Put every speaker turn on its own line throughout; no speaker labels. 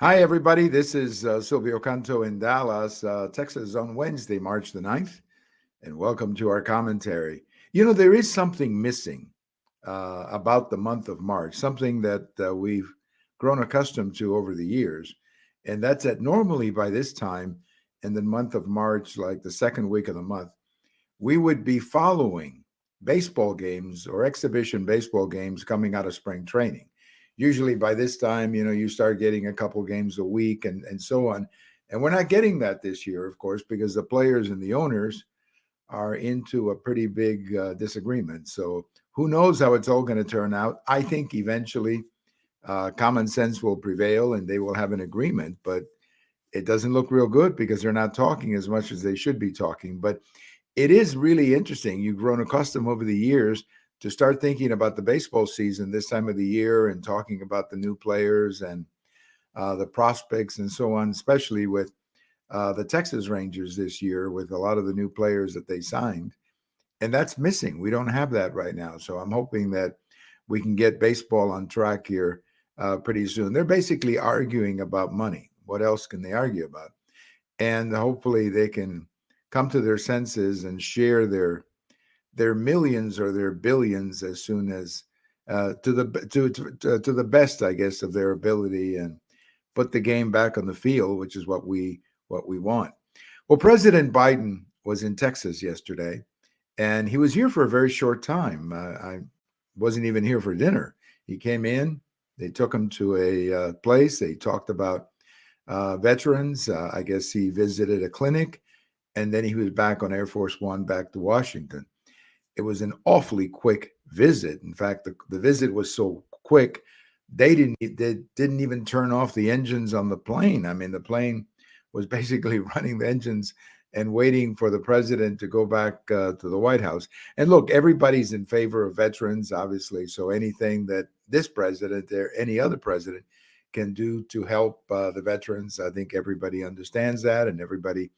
Hi, everybody. This is Silvio Canto in Dallas, Texas on Wednesday, March the 9th, and welcome to our commentary. You know, there is something missing about the month of March, something that we've grown accustomed to over the years, and that's that normally by this time in the month of March, like the second week of the month, we would be following baseball games or exhibition baseball games coming out of spring training. Usually by this time, you start getting a couple games a week and so on. And we're not getting that this year, of course, because the players and the owners are into a pretty big disagreement. So who knows how it's all going to turn out? I think eventually common sense will prevail and they will have an agreement, but it doesn't look real good because they're not talking as much as they should be talking. But it is really interesting. You've grown accustomed over the years to start thinking about the baseball season this time of the year and talking about the new players and the prospects and so on, especially with the Texas Rangers this year with a lot of the new players that they signed. And that's missing. We don't have that right now. So I'm hoping that we can get baseball on track here pretty soon. They're basically arguing about money. What else can they argue about? And hopefully they can come to their senses and share their millions or their billions as soon as to the best, I guess, of their ability and put the game back on the field, which is what we want. Well, President Biden was in Texas yesterday, and he was here for a very short time. I wasn't even here for dinner. He came in. They took him to a place. They talked about veterans. I guess he visited a clinic, and then he was back on Air Force One back to Washington. It was an awfully quick visit. In fact, the visit was so quick they didn't even turn off the engines on the plane. I mean, the plane was basically running the engines and waiting for the president to go back to the White House. And look, everybody's in favor of veterans, obviously. So anything that this president or any other president can do to help the veterans, I think everybody understands that, and everybody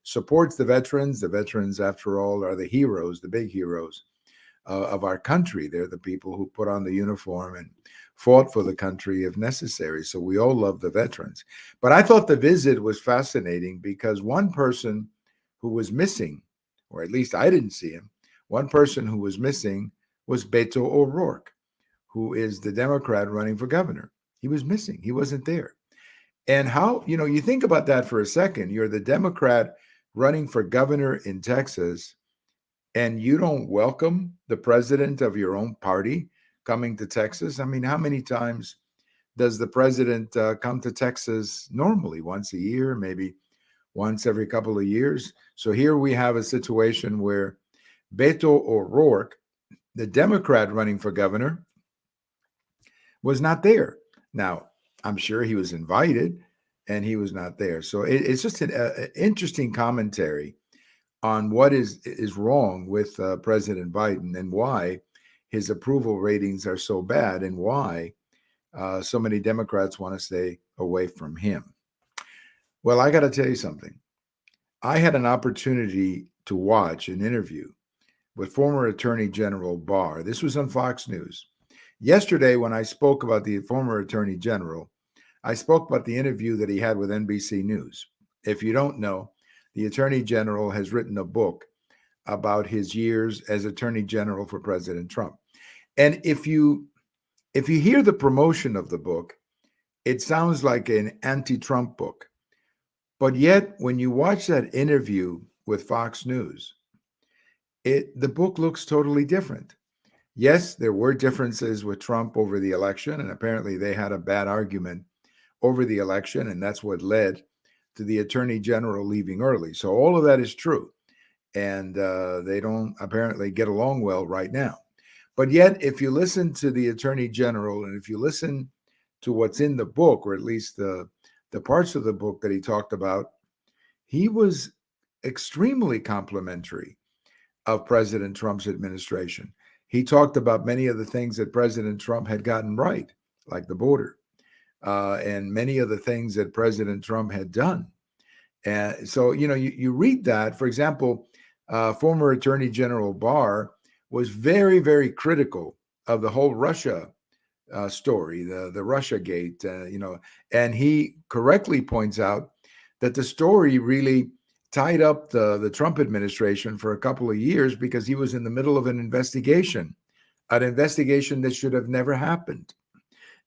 supports the veterans. The veterans, after all, are the heroes, the big heroes of our country. They're the people who put on the uniform and fought for the country if necessary. So we all love the veterans. But I thought the visit was fascinating because one person who was missing, or at least I didn't see him, one person who was missing was Beto O'Rourke, who is the Democrat running for governor. He was missing. He wasn't there. And how, you think about that for a second. You're the Democrat running for governor in Texas, and you don't welcome the president of your own party coming to Texas. I mean, how many times does the president come to Texas normally? Once a year, maybe once every couple of years. So here we have a situation where Beto O'Rourke, the Democrat running for governor, was not there. Now, I'm sure he was invited and he was not there. So it's just an interesting commentary on what is wrong with President Biden and why his approval ratings are so bad and why so many Democrats want to stay away from him. Well, I got to tell you something. I had an opportunity to watch an interview with former Attorney General Barr. This was on Fox News. Yesterday, when I spoke about the former Attorney General, I spoke about the interview that he had with NBC News. If you don't know, the Attorney General has written a book about his years as Attorney General for President Trump. And if you hear the promotion of the book, it sounds like an anti-Trump book. But yet, when you watch that interview with Fox News, the book looks totally different. Yes, there were differences with Trump over the election, and apparently they had a bad argument over the election, and that's what led to the Attorney General leaving early. So all of that is true, and they don't apparently get along well right now. But yet, if you listen to the Attorney General, and if you listen to what's in the book, or at least the parts of the book that he talked about, he was extremely complimentary of President Trump's administration. He talked about many of the things that President Trump had gotten right, like the border, and many of the things that President Trump had done. And so, you read that. For example, former Attorney General Barr was very, very critical of the whole Russia story, the Russiagate, and he correctly points out that the story really tied up the Trump administration for a couple of years because he was in the middle of an investigation that should have never happened.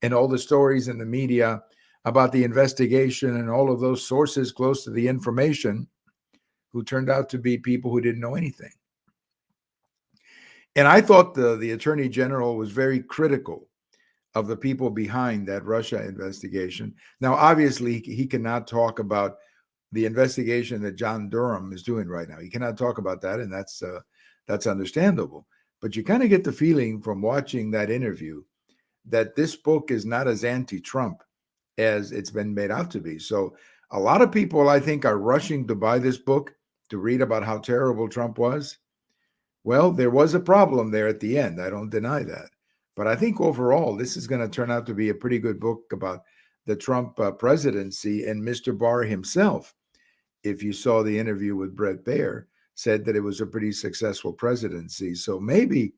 And all the stories in the media about the investigation and all of those sources close to the information who turned out to be people who didn't know anything. And I thought the attorney general was very critical of the people behind that Russia investigation. Now, obviously, he cannot talk about the investigation that John Durham is doing right now. He cannot talk about that, and that's understandable. But you kind of get the feeling from watching that interview that this book is not as anti-Trump as it's been made out to be. So a lot of people, I think, are rushing to buy this book to read about how terrible Trump was. Well, there was a problem there at the end. I don't deny that. But I think overall, this is going to turn out to be a pretty good book about the Trump presidency. And Mr. Barr himself, if you saw the interview with Bret Baier, said that it was a pretty successful presidency. So maybe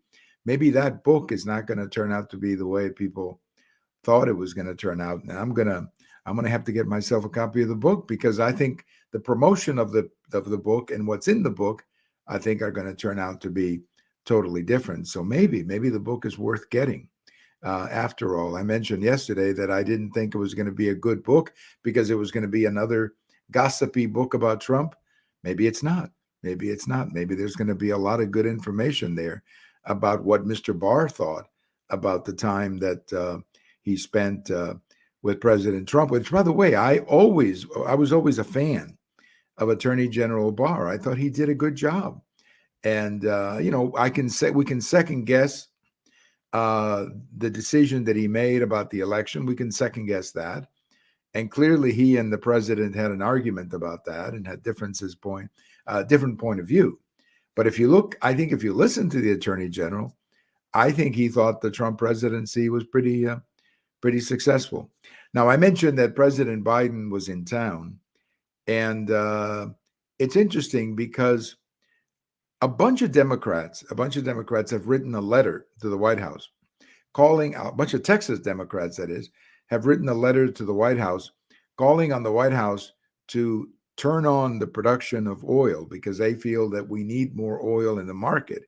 that book is not going to turn out to be the way people thought it was going to turn out. And I'm gonna have to get myself a copy of the book because I think the promotion of the book and what's in the book, I think, are going to turn out to be totally different. So maybe the book is worth getting. After all, I mentioned yesterday that I didn't think it was going to be a good book because it was going to be another gossipy book about Trump. Maybe it's not. Maybe it's not. Maybe there's going to be a lot of good information there about what Mr. Barr thought about the time that he spent with President Trump, which, by the way, I was always a fan of Attorney General Barr. I thought he did a good job. And, we can second guess the decision that he made about the election. We can second guess that. And clearly he and the president had an argument about that and had different point of view. But if you listen to the attorney general, I think he thought the Trump presidency was pretty successful. Now, I mentioned that President Biden was in town, and it's interesting because a bunch of Democrats have written a letter to the White House calling a bunch of Texas Democrats, that is, have written a letter to the White House calling on the White House to turn on the production of oil because they feel that we need more oil in the market.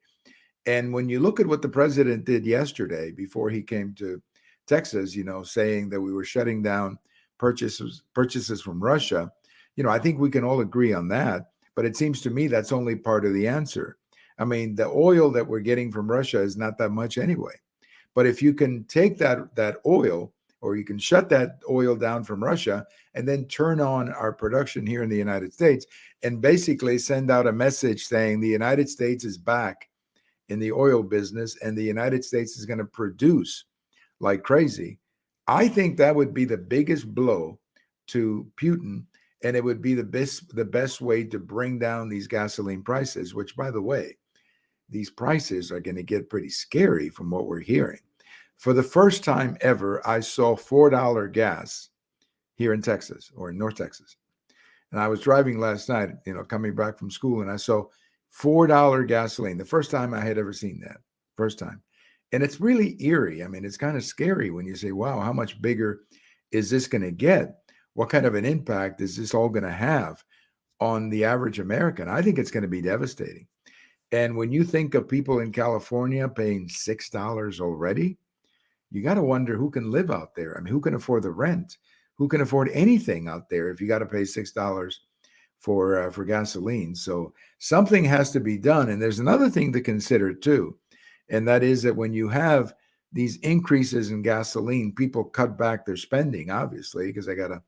And when you look at what the president did yesterday before he came to Texas, saying that we were shutting down purchases from Russia, I think we can all agree on that. But it seems to me that's only part of the answer. I mean, the oil that we're getting from Russia is not that much anyway. But if you can take that oil, or you can shut that oil down from Russia and then turn on our production here in the United States and basically send out a message saying the United States is back in the oil business and the United States is going to produce like crazy, I think that would be the biggest blow to Putin, and it would be the best way to bring down these gasoline prices, which, by the way, these prices are going to get pretty scary from what we're hearing. For the first time ever, I saw $4 gas here in Texas or in North Texas. And I was driving last night, coming back from school, and I saw $4 gasoline. The first time I had ever seen that. First time. And it's really eerie. I mean, it's kind of scary when you say, wow, how much bigger is this going to get? What kind of an impact is this all going to have on the average American? I think it's going to be devastating. And when you think of people in California paying $6 already, you got to wonder who can live out there. I mean, who can afford the rent? Who can afford anything out there if you got to pay $6 for gasoline? So something has to be done. And there's another thing to consider too, and that is that when you have these increases in gasoline, people cut back their spending, obviously, because they got to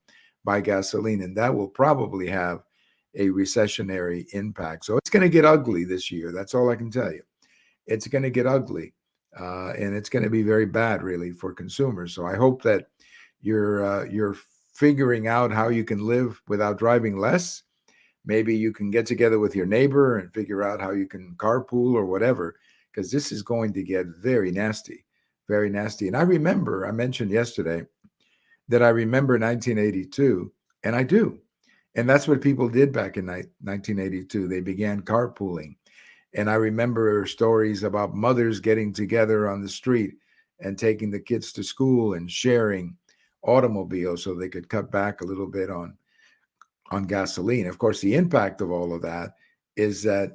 buy gasoline, and that will probably have a recessionary impact. So it's going to get ugly this year. That's all I can tell you. It's going to get ugly. And it's going to be very bad, really, for consumers. So I hope that you're figuring out how you can live without driving less. Maybe you can get together with your neighbor and figure out how you can carpool or whatever, because this is going to get very nasty, very nasty. And I mentioned yesterday that I remember 1982, and I do. And that's what people did back in 1982. They began carpooling. And I remember stories about mothers getting together on the street and taking the kids to school and sharing automobiles so they could cut back a little bit on gasoline. Of course, the impact of all of that is that,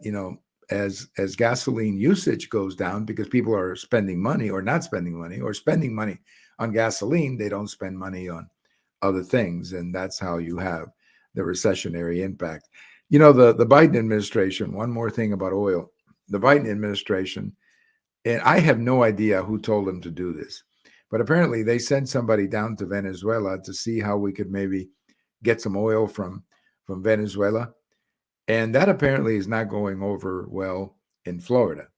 as gasoline usage goes down because people are spending money or not spending money or spending money on gasoline, they don't spend money on other things. And that's how you have the recessionary impact. The Biden administration, one more thing about oil, the Biden administration, and I have no idea who told them to do this, but apparently they sent somebody down to Venezuela to see how we could maybe get some oil from Venezuela. And that apparently is not going over well in Florida.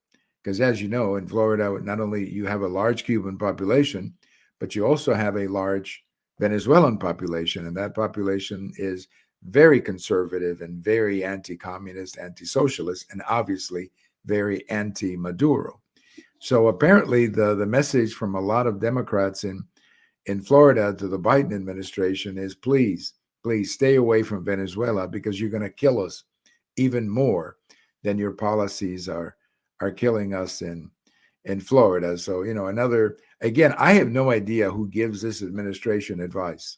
Because as you know, in Florida, not only you have a large Cuban population, but you also have a large Venezuelan population. And that population is very conservative and very anti-communist, anti-socialist, and obviously very anti-Maduro. So apparently the message from a lot of Democrats in Florida to the Biden administration is please stay away from Venezuela because you're going to kill us even more than your policies are killing us in Florida. So, again, I have no idea who gives this administration advice,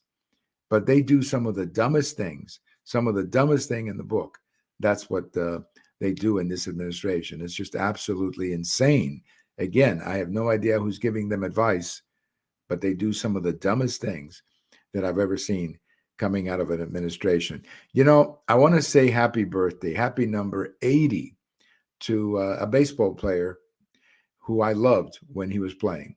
but they do some of the dumbest things, some of the dumbest thing in the book. That's what they do in this administration. It's just absolutely insane. Again, I have no idea who's giving them advice, but they do some of the dumbest things that I've ever seen coming out of an administration. I want to say happy birthday, happy number 80 to a baseball player who I loved when he was playing.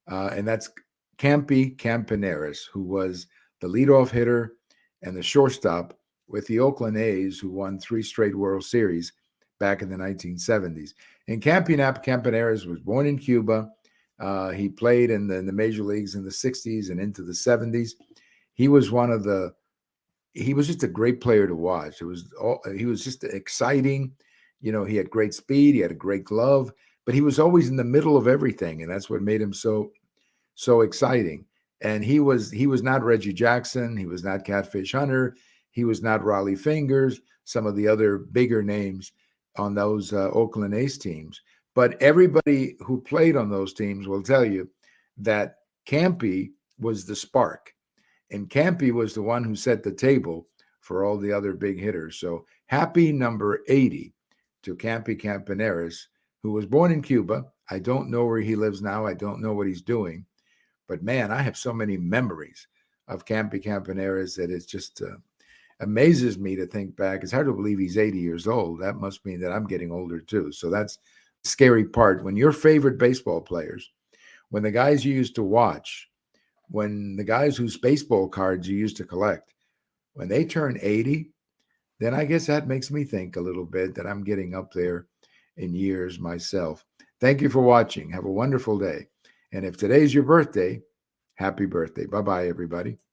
And that's Campy Campaneris, who was the leadoff hitter and the shortstop with the Oakland A's, who won 3 straight World Series back in the 1970s. And Campy Campaneris was born in Cuba. He played in the major leagues in the 60s and into the 70s. He was just a great player to watch. He was just exciting. He had great speed. He had a great glove, but he was always in the middle of everything. And that's what made him so exciting. And he was not Reggie Jackson. He was not Catfish Hunter. He was not Raleigh Fingers, some of the other bigger names on those Oakland A's teams. But everybody who played on those teams will tell you that Campy was the spark. And Campy was the one who set the table for all the other big hitters. So happy number 80 to Campy Campaneris, who was born in Cuba. I don't know where he lives now. I don't know what he's doing. But man, I have so many memories of Campy Campaneris that it just amazes me to think back. It's hard to believe he's 80 years old. That must mean that I'm getting older too. So that's the scary part. When your favorite baseball players, when the guys you used to watch, when the guys whose baseball cards you used to collect, when they turn 80, then I guess that makes me think a little bit that I'm getting up there in years myself. Thank you for watching. Have a wonderful day. And if today's your birthday, happy birthday. Bye-bye, everybody.